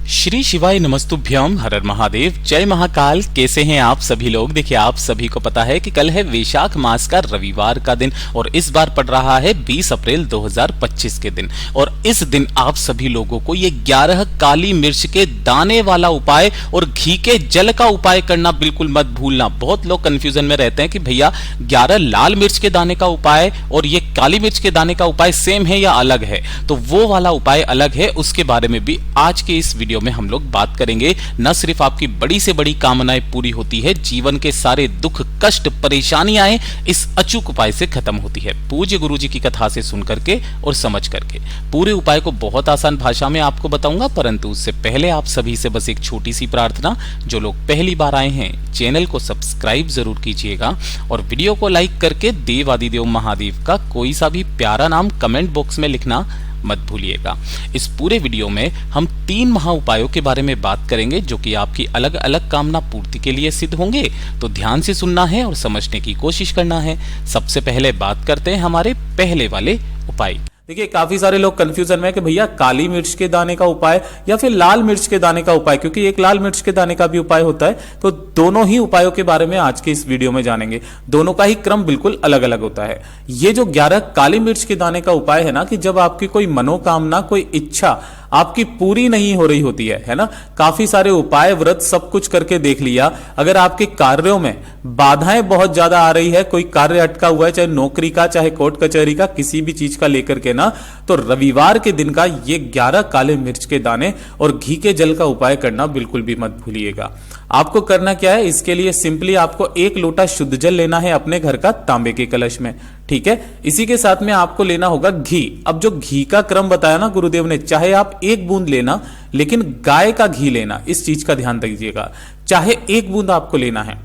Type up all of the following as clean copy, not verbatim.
श्री शिवाय नमस्तुभ्यम, हर हर महादेव, जय महाकाल। कैसे हैं आप सभी लोग। देखिए, आप सभी को पता है कि कल है वैशाख मास का रविवार का दिन और इस बार पड़ रहा है 20 अप्रैल 2025 के दिन। और इस दिन आप सभी लोगों को ये 11 काली मिर्च के दाने वाला उपाय और घी के जल का उपाय करना बिल्कुल मत भूलना। बहुत लोग कंफ्यूजन में रहते हैं कि भैया 11 लाल मिर्च के दाने का उपाय और ये काली मिर्च के दाने का उपाय सेम है या अलग है। तो वो वाला उपाय अलग है, उसके बारे में भी आज के इस वीडियो में हम लोग बात करेंगे। न सिर्फ आपकी बड़ी से बड़ी कामनाएं पूरी होती है, जीवन के सारे दुख कष्ट परेशानियां इस अचूक उपाय से खत्म होती है। पूज्य गुरुजी की कथा से सुन करके और समझ करके पूरे उपाय को बहुत आसान भाषा में आपको बताऊंगा। परंतु उससे पहले आप सभी से बस एक छोटी सी प्रार्थना, जो लोग पहली बार आए हैं चैनल को सब्सक्राइब जरूर कीजिएगा और वीडियो को लाइक करके देवादिदेव महादेव का कोई सा भी प्यारा नाम कमेंट बॉक्स में लिखना मत भूलिएगा। इस पूरे वीडियो में हम 3 महा उपायों के बारे में बात करेंगे, जो कि आपकी अलग अलग कामना पूर्ति के लिए सिद्ध होंगे। तो ध्यान से सुनना है और समझने की कोशिश करना है। सबसे पहले बात करते हैं हमारे पहले वाले उपाय। देखिए, काफी सारे लोग कंफ्यूजन में है कि भैया काली मिर्च के दाने का उपाय या फिर लाल मिर्च के दाने का उपाय, क्योंकि एक लाल मिर्च के दाने का भी उपाय होता है। तो दोनों ही उपायों के बारे में आज के इस वीडियो में जानेंगे। दोनों का ही क्रम बिल्कुल अलग अलग होता है। ये जो 11 काली मिर्च के दाने का उपाय है ना, कि जब आपकी कोई मनोकामना, कोई इच्छा आपकी पूरी नहीं हो रही होती है ना, काफी सारे उपाय व्रत सब कुछ करके देख लिया, अगर आपके कार्यों में बाधाएं बहुत ज्यादा आ रही है, कोई कार्य अटका हुआ है, चाहे नौकरी का, चाहे कोर्ट कचहरी का, किसी भी चीज का लेकर के ना, तो रविवार के दिन का ये 11 काले मिर्च के दाने और घी के जल का उपाय करना बिल्कुल भी मत भूलिएगा। आपको करना क्या है, इसके लिए सिंपली आपको 1 लोटा शुद्ध जल लेना है अपने घर का तांबे के कलश में, ठीक है। इसी के साथ में आपको लेना होगा घी। अब जो घी का क्रम बताया ना गुरुदेव ने, चाहे आप 1 बूंद लेना, लेकिन गाय का घी लेना, इस चीज का ध्यान दीजिएगा। चाहे 1 बूंद आपको लेना है,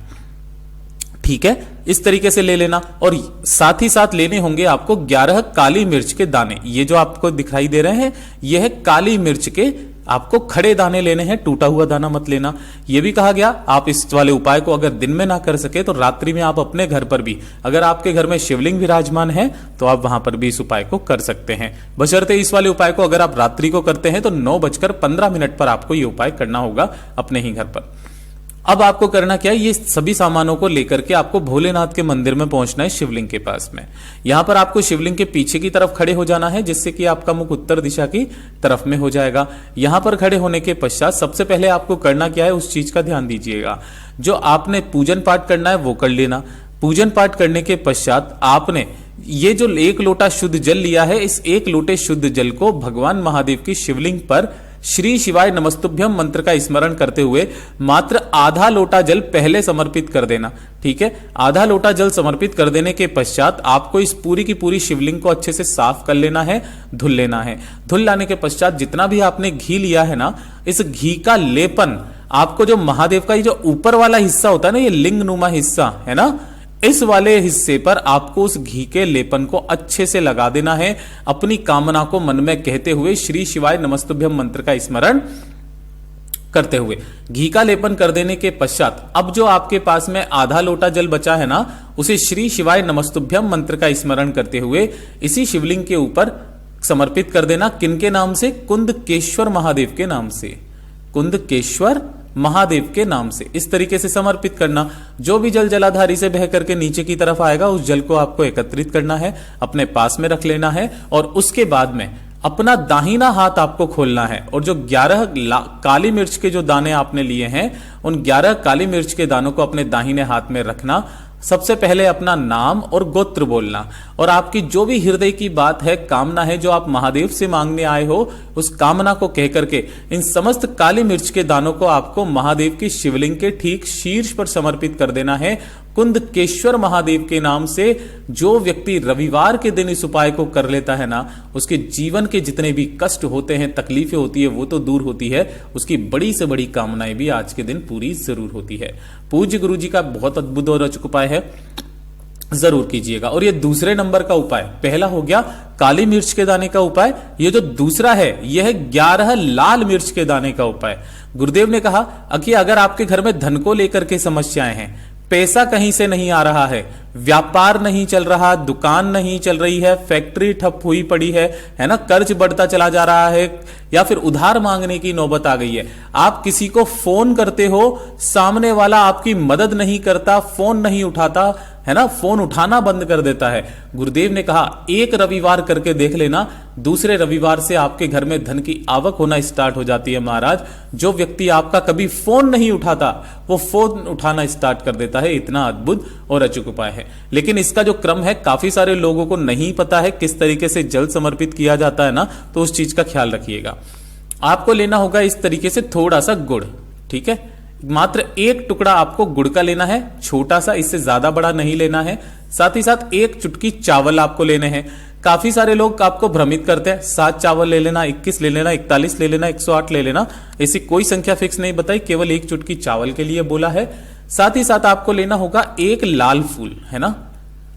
ठीक है, इस तरीके से ले लेना। और साथ ही साथ लेने होंगे आपको 11 काली मिर्च के दाने। ये जो आपको दिखाई दे रहे हैं, यह है काली मिर्च के आपको खड़े दाने लेने हैं, टूटा हुआ दाना मत लेना। यह भी कहा गया, आप इस वाले उपाय को अगर दिन में ना कर सके तो रात्रि में आप अपने घर पर भी, अगर आपके घर में शिवलिंग विराजमान है तो आप वहां पर भी इस उपाय को कर सकते हैं। बशर्ते इस वाले उपाय को अगर आप रात्रि को करते हैं तो 9:15 पर आपको यह उपाय करना होगा अपने ही घर पर। अब आपको करना क्या है, ये सभी सामानों को लेकर के आपको भोलेनाथ के मंदिर में पहुंचना है, शिवलिंग के पास में। यहां पर आपको शिवलिंग के पीछे की तरफ खड़े हो जाना है, जिससे कि आपका मुख उत्तर दिशा की तरफ में हो जाएगा। यहां पर खड़े होने के पश्चात सबसे पहले आपको करना क्या है, उस चीज का ध्यान दीजिएगा। जो आपने पूजन पाठ करना है वो कर लेना। पूजन पाठ करने के पश्चात आपने ये जो 1 लोटा शुद्ध जल लिया है, इस 1 लोटे शुद्ध जल को भगवान महादेव की शिवलिंग पर श्री शिवाय नमस्तुभ्यम मंत्र का स्मरण करते हुए मात्र आधा लोटा जल पहले समर्पित कर देना, ठीक है। आधा लोटा जल समर्पित कर देने के पश्चात आपको इस पूरी की पूरी शिवलिंग को अच्छे से साफ कर लेना है, धुल लेना है। धुल लाने के पश्चात जितना भी आपने घी लिया है ना, इस घी का लेपन आपको जो महादेव का ये जो ऊपर वाला हिस्सा होता है ना, ये लिंग नुमा हिस्सा है ना, इस वाले हिस्से पर आपको उस घी के लेपन को अच्छे से लगा देना है, अपनी कामना को मन में कहते हुए श्री शिवाय नमस्तुभ्यम मंत्र का स्मरण करते हुए घी का लेपन कर देने के पश्चात अब जो आपके पास में आधा लोटा जल बचा है ना, उसे श्री शिवाय नमस्तुभ्यम मंत्र का स्मरण करते हुए इसी शिवलिंग के ऊपर समर्पित कर देना। किनके नाम से? कुंदकेश्वर महादेव के नाम से, कुंदकेश्वर महादेव के नाम से इस तरीके से समर्पित करना। जो भी जल जलाधारी से बह करके नीचे की तरफ आएगा, उस जल को आपको एकत्रित करना है, अपने पास में रख लेना है और उसके बाद में अपना दाहिना हाथ आपको खोलना है और जो 11 काली मिर्च के जो दाने आपने लिए हैं, उन 11 काली मिर्च के दानों को अपने दाहिने हाथ में रखना। सबसे पहले अपना नाम और गोत्र बोलना और आपकी जो भी हृदय की बात है, कामना है, जो आप महादेव से मांगने आए हो, उस कामना को कह करके इन समस्त काली मिर्च के दानों को आपको महादेव की शिवलिंग के ठीक शीर्ष पर समर्पित कर देना है, कुंदकेश्वर महादेव के नाम से। जो व्यक्ति रविवार के दिन इस उपाय को कर लेता है ना, उसके जीवन के जितने भी कष्ट होते हैं, तकलीफें होती है, वो तो दूर होती है, उसकी बड़ी से बड़ी कामनाएं भी आज के दिन पूरी जरूर होती है। पूज्य गुरु जी का बहुत अद्भुत और अचूक उपाय है, जरूर कीजिएगा। और ये दूसरे नंबर का उपाय, पहला हो गया काली मिर्च के दाने का उपाय, ये जो दूसरा है यह है 11 लाल मिर्च के दाने का उपाय। गुरुदेव ने कहा कि अगर आपके घर में धन को लेकर के समस्याएं हैं, पैसा कहीं से नहीं आ रहा है, व्यापार नहीं चल रहा, दुकान नहीं चल रही है, फैक्ट्री ठप हुई पड़ी है ना, कर्ज बढ़ता चला जा रहा है, या फिर उधार मांगने की नौबत आ गई है। आप किसी को फोन करते हो, सामने वाला आपकी मदद नहीं करता, फोन नहीं उठाता, है ना, फोन उठाना बंद कर देता है। गुरुदेव ने कहा एक रविवार करके देख लेना, दूसरे रविवार से आपके घर में धन की आवक होना स्टार्ट हो जाती है महाराज। जो व्यक्ति आपका कभी फोन नहीं उठाता वो फोन उठाना स्टार्ट कर देता है। इतना अद्भुत और अचूक उपाय है। लेकिन इसका जो क्रम है काफी सारे लोगों को नहीं पता है किस तरीके से जल समर्पित किया जाता है ना, तो उस चीज का ख्याल रखिएगा। आपको लेना होगा इस तरीके से थोड़ा सा गुड़, ठीक है, मात्र एक टुकड़ा आपको गुड़ का लेना है, छोटा सा, इससे ज्यादा बड़ा नहीं लेना है। साथ ही साथ एक चुटकी चावल आपको लेने हैं। काफी सारे लोग आपको भ्रमित करते हैं 7 चावल ले लेना, 21 ले लेना, 41 ले लेना, 108 ले लेना, ऐसी कोई संख्या फिक्स नहीं बताई, केवल एक चुटकी चावल के लिए बोला है। साथ ही साथ आपको लेना होगा एक लाल फूल, है ना।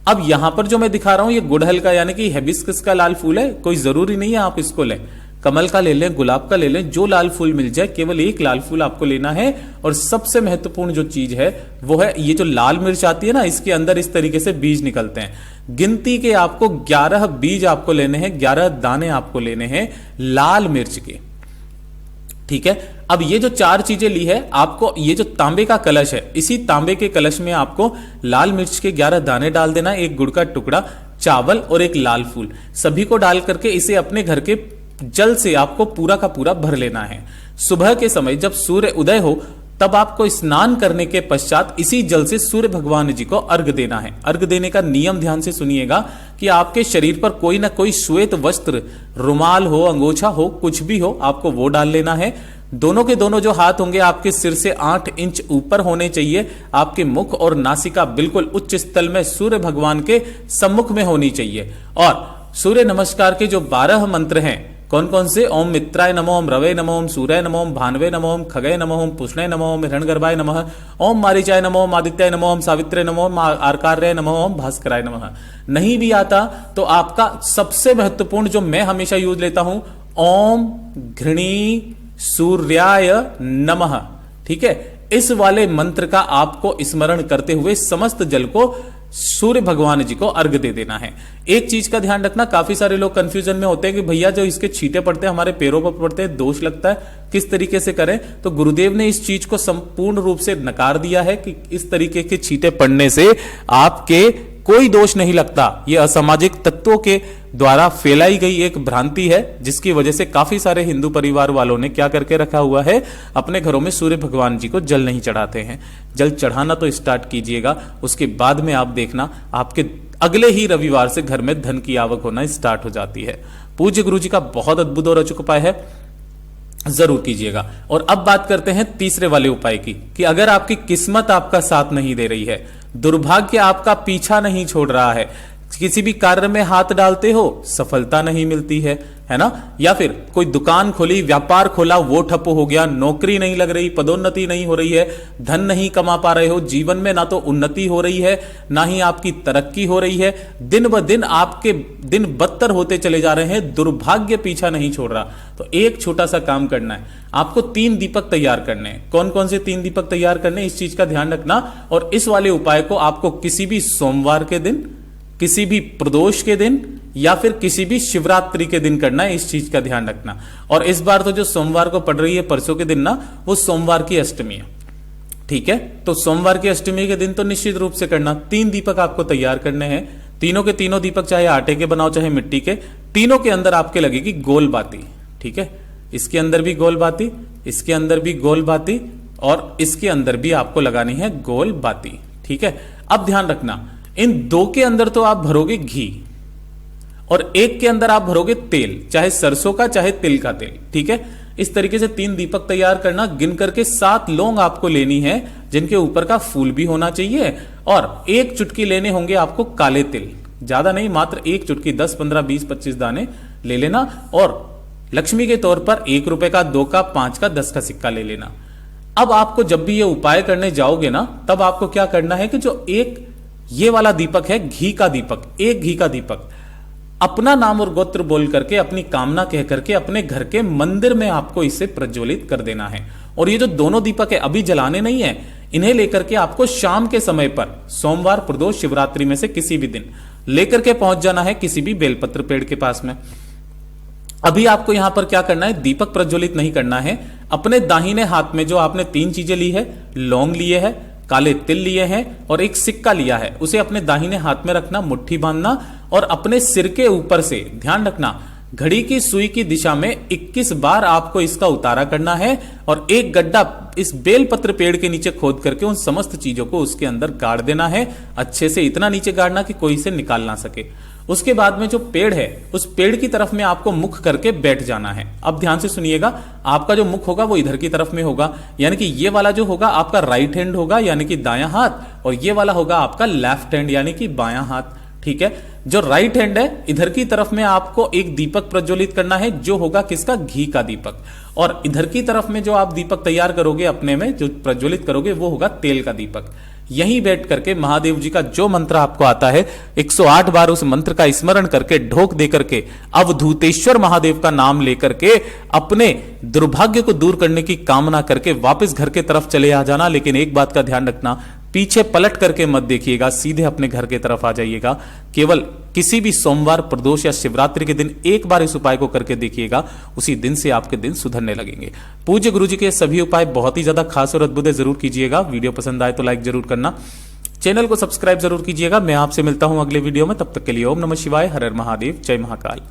अब यहां पर जो मैं दिखा रहा हूं ये गुड़हल का यानी कि हिबिस्कस का लाल फूल है, कोई जरूरी नहीं है आप इसको लें, कमल का ले लें, गुलाब का ले लें, जो लाल फूल मिल जाए, केवल एक लाल फूल आपको लेना है। और सबसे महत्वपूर्ण जो चीज है वो है ये जो लाल मिर्च आती है ना, इसके अंदर इस तरीके से बीज निकलते हैं। गिनती के आपको 11 बीज आपको लेने हैं, 11 दाने आपको लेने हैं लाल मिर्च के, ठीक है। अब ये जो 4 चीजें ली है आपको, ये जो तांबे का कलश है, इसी तांबे के कलश में आपको लाल मिर्च के 11 दाने डाल देना, एक गुड़ का टुकड़ा, चावल और एक लाल फूल, सभी को डाल करके इसे अपने घर के जल से आपको पूरा का पूरा भर लेना है। सुबह के समय जब सूर्य उदय हो तब आपको स्नान करने के पश्चात इसी जल से सूर्य भगवान जी को अर्घ देना है। अर्घ देने का नियम ध्यान से सुनिएगा कि आपके शरीर पर कोई ना कोई श्वेत वस्त्र, रुमाल हो, अंगोछा हो, कुछ भी हो, आपको वो डाल लेना है। दोनों के दोनों जो हाथ होंगे आपके सिर से 8 इंच ऊपर होने चाहिए। आपके मुख और नासिका बिल्कुल उच्च स्थल में सूर्य भगवान के सम्मुख में होनी चाहिए। और सूर्य नमस्कार के जो 12 मंत्र हैं, कौन कौन से? ओम मित्राय नमो, ओम रवे नमो, ओम सूर्य नमो, ओम भानवे नमो, ओम खगय नमो, ओम पुष्णे नमो, ओम हिरण्यगर्भाय नमः, ओम मारीचाय नमो, ओम आदित्याय नमो, ओम सावित्रे नमो, ओम आर्कार्य नमो, ओम भास्कराय नमः। नहीं भी आता तो आपका सबसे महत्वपूर्ण जो मैं हमेशा यूज लेता हूं, ओम घृणी सूर्याय नमः, ठीक है। इस वाले मंत्र का आपको स्मरण करते हुए समस्त जल को सूर्य भगवान जी को अर्घ दे देना है। एक चीज का ध्यान रखना, काफी सारे लोग कंफ्यूजन में होते हैं कि भैया जो इसके छींटे पड़ते हैं हमारे पैरों पर पड़ते हैं, दोष लगता है, किस तरीके से करें? तो गुरुदेव ने इस चीज को संपूर्ण रूप से नकार दिया है कि इस तरीके के छींटे पड़ने से आपके कोई दोष नहीं लगता। यह असामाजिक तत्वों के द्वारा फैलाई गई एक भ्रांति है, जिसकी वजह से काफी सारे हिंदू परिवार वालों ने क्या करके रखा हुआ है, अपने घरों में सूर्य भगवान जी को जल नहीं चढ़ाते हैं। जल चढ़ाना तो स्टार्ट कीजिएगा, उसके बाद में आप देखना आपके अगले ही रविवार से घर में धन की आवक होना स्टार्ट हो जाती है। पूज्य गुरु जी का बहुत अद्भुत और अचूक उपाय है, जरूर कीजिएगा। और अब बात करते हैं तीसरे वाले उपाय की, कि अगर आपकी किस्मत आपका साथ नहीं दे रही है, दुर्भाग्य आपका पीछा नहीं छोड़ रहा है, किसी भी कार्य में हाथ डालते हो सफलता नहीं मिलती है ना, या फिर कोई दुकान खोली, व्यापार खोला, वो ठप हो गया, नौकरी नहीं लग रही, पदोन्नति नहीं हो रही है, धन नहीं कमा पा रहे हो, जीवन में ना तो उन्नति हो रही है ना ही आपकी तरक्की हो रही है, दिन ब दिन आपके दिन बदतर होते चले जा रहे हैं, दुर्भाग्य पीछा नहीं छोड़ रहा, तो एक छोटा सा काम करना है, आपको 3 दीपक तैयार करने हैं। कौन कौन से 3 दीपक तैयार करने हैं, इस चीज का ध्यान रखना। और इस वाले उपाय को आपको किसी भी सोमवार के दिन, किसी भी प्रदोष के दिन या फिर किसी भी शिवरात्रि के दिन करना है, इस चीज का ध्यान रखना। और इस बार तो जो सोमवार को पड़ रही है परसों के दिन ना, वो सोमवार की अष्टमी है, ठीक है। तो सोमवार की अष्टमी के दिन तो निश्चित रूप से करना। 3 दीपक आपको तैयार करने हैं, तीनों के तीनों दीपक चाहे आटे के बनाओ चाहे मिट्टी के, तीनों के अंदर आपके लगेगी गोल बाती, ठीक है। इसके अंदर भी गोल बाती, इसके अंदर भी गोल बाती, और इसके अंदर भी आपको लगानी है गोल बाती, ठीक है। अब ध्यान रखना, इन 2 के अंदर तो आप भरोगे घी और एक के अंदर आप भरोगे तेल, चाहे सरसों का चाहे तिल का तेल, ठीक है। इस तरीके से 3 दीपक तैयार करना। गिन करके 7 लौंग आपको लेनी है, जिनके ऊपर का फूल भी होना चाहिए, और 1 चुटकी लेने होंगे आपको काले तिल, ज्यादा नहीं, मात्र 1 चुटकी, 10, 15, 20, 25 दाने ले लेना। और लक्ष्मी के तौर पर 1 रुपए का, 2 का, 5 का, 10 का सिक्का ले लेना। अब आपको जब भी ये उपाय करने जाओगे ना, तब आपको क्या करना है कि जो एक ये वाला दीपक है, घी का दीपक, एक घी का दीपक, अपना नाम और गोत्र बोल करके, अपनी कामना कह करके अपने घर के मंदिर में आपको इसे प्रज्वलित कर देना है। और ये जो दोनों दीपक है अभी जलाने नहीं है, इन्हें लेकर के आपको शाम के समय पर सोमवार, प्रदोष, शिवरात्रि में से किसी भी दिन लेकर के पहुंच जाना है किसी भी बेलपत्र पेड़ के पास में। अभी आपको यहां पर क्या करना है, दीपक प्रज्वलित नहीं करना है। अपने दाहिने हाथ में जो आपने 3 चीजें ली है, लौंग लिए है, काले तिल लिए हैं और एक सिक्का लिया है, उसे अपने दाहिने हाथ में रखना, मुट्ठी बांधना और अपने सिर के ऊपर से ध्यान रखना घड़ी की सुई की दिशा में 21 बार आपको इसका उतारा करना है और एक गड्ढा इस बेलपत्र पेड़ के नीचे खोद करके उन समस्त चीजों को उसके अंदर गाड़ देना है। अच्छे से इतना नीचे गाड़ना कि कोई इसे निकाल ना सके। उसके बाद में जो पेड़ है, उस पेड़ की तरफ में आपको मुख करके बैठ जाना है। अब ध्यान से सुनिएगा, आपका जो मुख होगा वो इधर की तरफ में होगा, यानी कि ये वाला जो होगा आपका राइट हैंड होगा यानी कि दायां हाथ, और ये वाला होगा आपका लेफ्ट हैंड यानी कि बायां हाथ। ठीक है, जो राइट हैंड है इधर की तरफ में आपको एक दीपक प्रज्वलित करना है, जो होगा किसका, घी का दीपक। और इधर की तरफ में जो आप दीपक तैयार करोगे अपने में, जो प्रज्वलित करोगे, वो होगा तेल का दीपक। यहीं बैठ करके महादेव जी का जो मंत्र आपको आता है 108 बार उस मंत्र का स्मरण करके, ढोक दे करके, अवधूतेश्वर महादेव का नाम लेकर के अपने दुर्भाग्य को दूर करने की कामना करके वापस घर के तरफ चले आ जाना। लेकिन एक बात का ध्यान रखना, पीछे पलट करके मत देखिएगा, सीधे अपने घर के तरफ आ जाइएगा। केवल किसी भी सोमवार, प्रदोष या शिवरात्रि के दिन एक बार इस उपाय को करके देखिएगा, उसी दिन से आपके दिन सुधरने लगेंगे। पूज्य गुरु जी के सभी उपाय बहुत ही ज्यादा खास और अद्भुत है, जरूर कीजिएगा। वीडियो पसंद आए तो लाइक जरूर करना, चैनल को सब्सक्राइब जरूर कीजिएगा। मैं आपसे मिलता हूं अगले वीडियो में, तब तक के लिए ओम नमः शिवाय, हर हर महादेव, जय महाकाल।